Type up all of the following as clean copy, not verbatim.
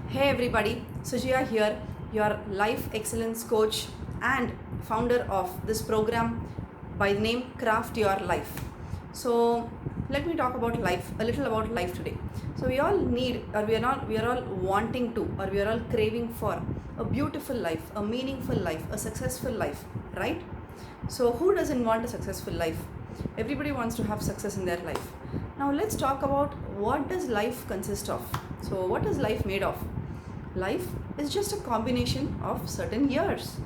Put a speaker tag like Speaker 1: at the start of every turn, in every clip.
Speaker 1: Hey everybody, Sujaya here, your life excellence coach and founder of this program by the name Craft Your Life. So let me talk about life, a little about life today. So we all need, or we are all wanting to, or we are all craving for a beautiful life, a meaningful life, a successful life, right? So who doesn't want a successful life? Everybody wants to have success in their life. Now let's talk about what does life consist of. So what is life made of? Life is just a combination of certain years.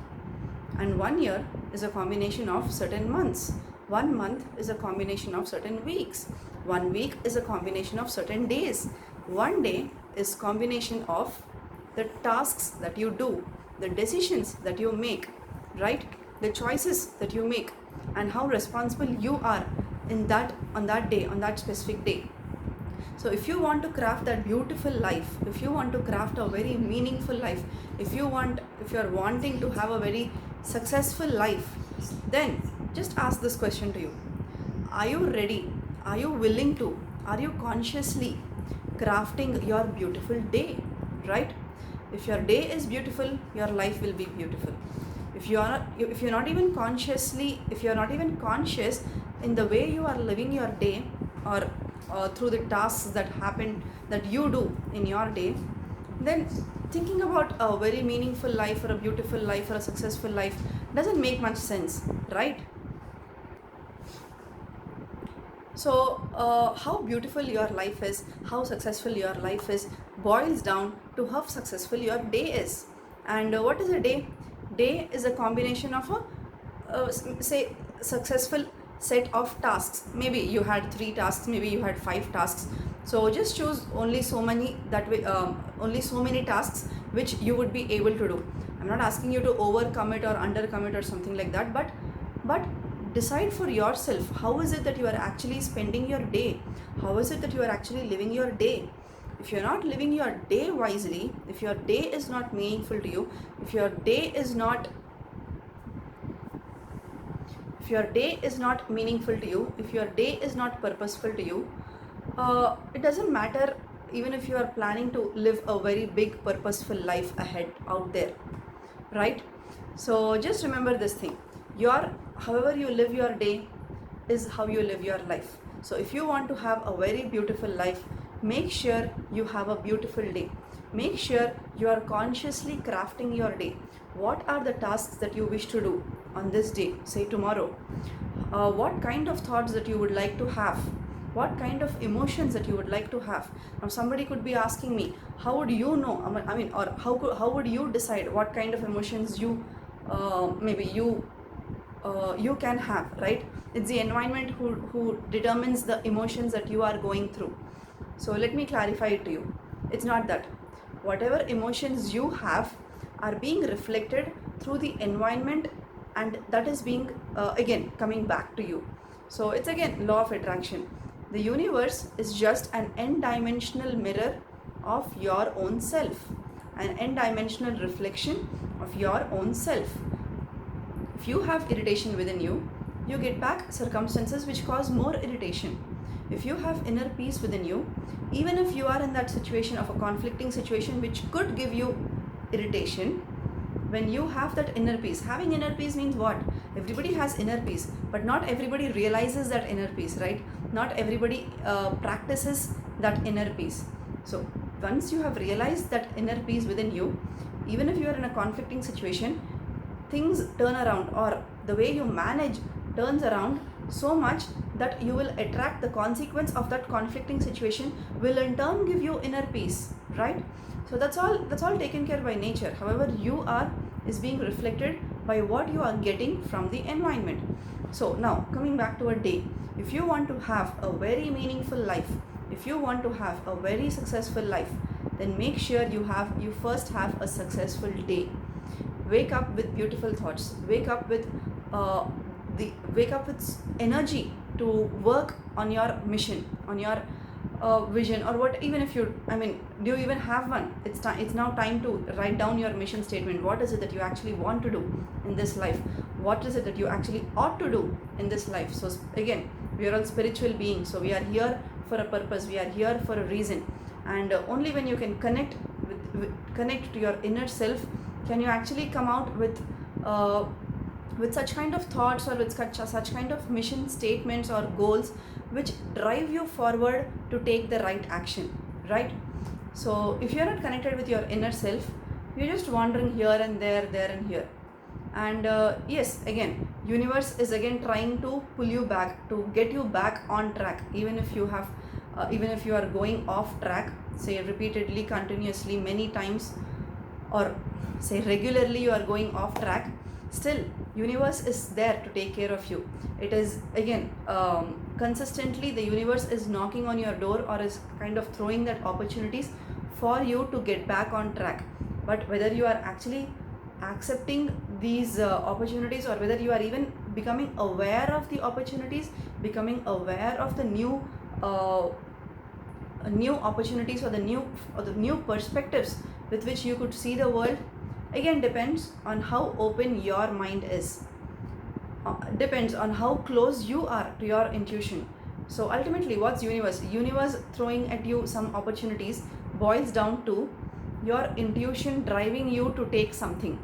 Speaker 1: And 1 year is a combination of certain months. 1 month is a combination of certain weeks. 1 week is a combination of certain days. 1 day is combination of the tasks that you do, the decisions that you make, right? The choices that you make, and how responsible you are in that on that day, on that specific day. So if you want to craft that beautiful life, if you want to craft a very meaningful life, if you're wanting to have a very successful life, then just ask this question to you. Are you ready? Are you willing to? Are you consciously crafting your beautiful day? Right? If your day is beautiful, your life will be beautiful. If you're not even consciously, if you're not even conscious in the way you are living your day, or through the tasks that happen, that you do in your day, then thinking about a very meaningful life or a beautiful life or a successful life doesn't make much sense, right? So how beautiful your life is, how successful your life is, boils down to how successful your day is. And what is a day? Day is a combination of say successful set of tasks. Maybe you had 3 tasks, maybe you had 5 tasks. So just choose only so many, that way only so many tasks which you would be able to do. I'm not asking you to overcome it or undercome it or something like that, but decide for yourself, how is it that you are actually spending your day, how is it that you are actually living your day. If you're not living your day wisely, if your day is not meaningful to you, if your day is not if your day is not meaningful to you, if your day is not purposeful to you, it doesn't matter even if you are planning to live a very big purposeful life ahead out there, right? So just remember this thing. Your However you live your day is how you live your life. So if you want to have a very beautiful life, make sure you have a beautiful day. Make sure you are consciously crafting your day. What are the tasks that you wish to do on this day, say tomorrow? What kind of thoughts that you would like to have? What kind of emotions that you would like to have? Now somebody could be asking me, how would you know, or how would you decide what kind of emotions maybe you can have, right? It's the environment who determines the emotions that you are going through. So let me clarify it to you. It's not that. Whatever emotions you have are being reflected through the environment, and that is being again coming back to you. So it's again law of attraction. The universe is just an n-dimensional mirror of your own self, an n-dimensional reflection of your own self. If you have irritation within you, you get back circumstances which cause more irritation. If you have inner peace within you, even if you are in that situation of a conflicting situation which could give you irritation, when you have that inner peace, having inner peace means what? Everybody has inner peace, but not everybody realizes that inner peace, right? Not everybody practices that inner peace. So once you have realized that inner peace within you, even if you are in a conflicting situation, things turn around, or the way you manage turns around so much that you will attract the consequence of that conflicting situation, will in turn give you inner peace, right? So that's all taken care by nature. However you are is being reflected by what you are getting from the environment. So now coming back to a day, if you want to have a very meaningful life, if you want to have a very successful life, then make sure you first have a successful day. Wake up with beautiful thoughts, uh, wake up with energy to work on your mission, on your vision, or what. Even if you, do you even have one? It's now time to write down your mission statement. What is it that you actually want to do in this life? What is it that you actually ought to do in this life? So again, we are all spiritual beings, so we are here for a purpose, we are here for a reason. And only when you can connect connect to your inner self, can you actually come out with such kind of thoughts, or with such kind of mission statements or goals which drive you forward to take the right action, right? So if you're not connected with your inner self, you're just wandering here and there and here. And yes, again, universe is again trying to pull you back, to get you back on track, even if you have even if you are going off track, say repeatedly, continuously, many times, or say regularly you are going off track, still universe is there to take care of you. It is again consistently the universe is knocking on your door, or is kind of throwing that opportunities for you to get back on track. But whether you are actually accepting these opportunities, or whether you are even becoming aware of the opportunities, becoming aware of the new opportunities, or the new perspectives with which you could see the world, again depends on how open your mind is, depends on how close you are to your intuition. So ultimately, what's universe throwing at you some opportunities boils down to your intuition driving you to take something.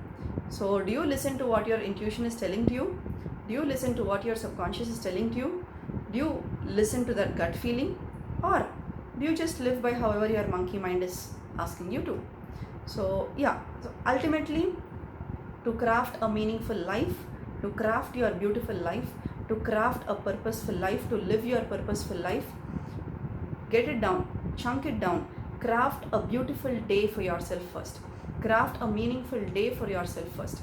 Speaker 1: So do you listen to what your intuition is telling to you? Do you listen to what your subconscious is telling to you? Do you listen to that gut feeling, or do you just live by however your monkey mind is asking you to? So yeah, so ultimately, to craft a meaningful life, to craft your beautiful life, to craft a purposeful life, to live your purposeful life, get it down, chunk it down, craft a beautiful day for yourself first, craft a meaningful day for yourself first.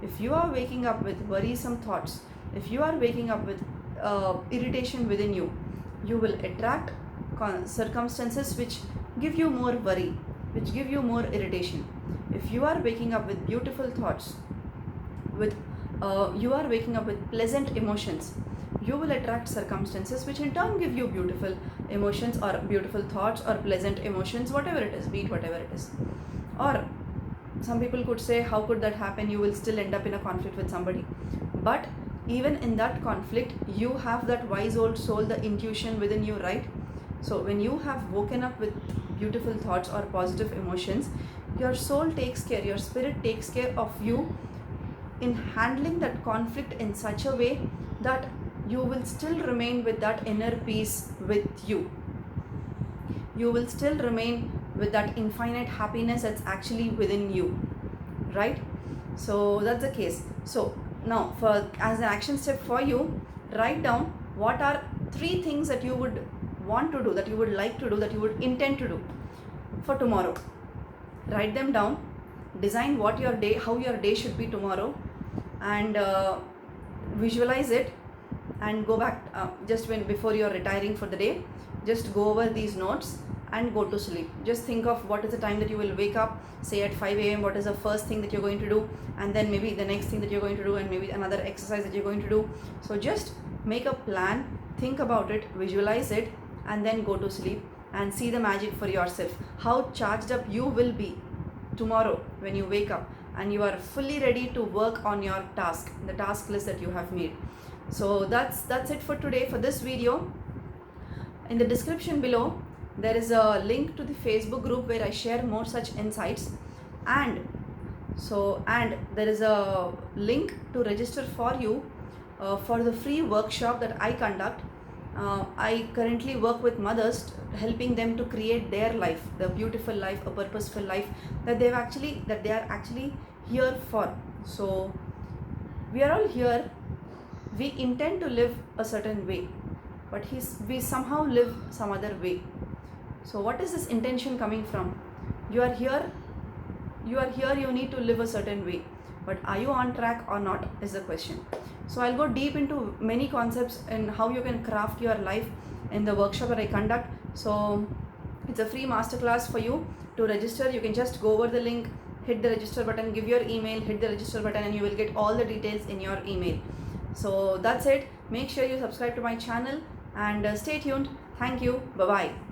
Speaker 1: If you are waking up with worrisome thoughts, if you are waking up with irritation within you, you will attract circumstances which give you more worry, which give you more irritation. If you are waking up with beautiful thoughts, with you are waking up with pleasant emotions, you will attract circumstances which in turn give you beautiful emotions, or beautiful thoughts, or pleasant emotions, whatever it is, be it whatever it is. Or some people could say, how could that happen? You will still end up in a conflict with somebody. But even in that conflict, you have that wise old soul, the intuition within you, right? So when you have woken up with beautiful thoughts or positive emotions, your soul takes care, your spirit takes care of you in handling that conflict in such a way that you will still remain with that inner peace with you. You will still remain with that infinite happiness that's actually within you, right? So that's the case. So now, for as an action step for you, write down what are 3 things that you would want to do, that you would like to do, that you would intend to do for tomorrow. Write them down, design what your day, how your day should be tomorrow, and visualize it, and go back just before you're retiring for the day, just go over these notes and go to sleep. Just think of what is the time that you will wake up, say at 5 a.m. what is the first thing that you're going to do, and then maybe the next thing that you're going to do, and maybe another exercise that you're going to do. So just make a plan, think about it, visualize it, and then go to sleep and see the magic for yourself, how charged up you will be tomorrow when you wake up and you are fully ready to work on your task, the task list that you have made. So that's it for today, for this video. In the description below, there is a link to the Facebook group where I share more such insights, and there is a link to register for you for the free workshop that I conduct. I currently work with mothers, helping them to create their life, the beautiful life, a purposeful life that they are actually here for. So we are all here. We intend to live a certain way, but we somehow live some other way. So what is this intention coming from? You are here, you need to live a certain way, but are you on track or not is the question. So I'll go deep into many concepts in how you can craft your life in the workshop that I conduct. So it's a free masterclass for you. To register, you can just go over the link, hit the register button, give your email, hit the register button, and you will get all the details in your email. So that's it. Make sure you subscribe to my channel and stay tuned. Thank you. Bye-bye.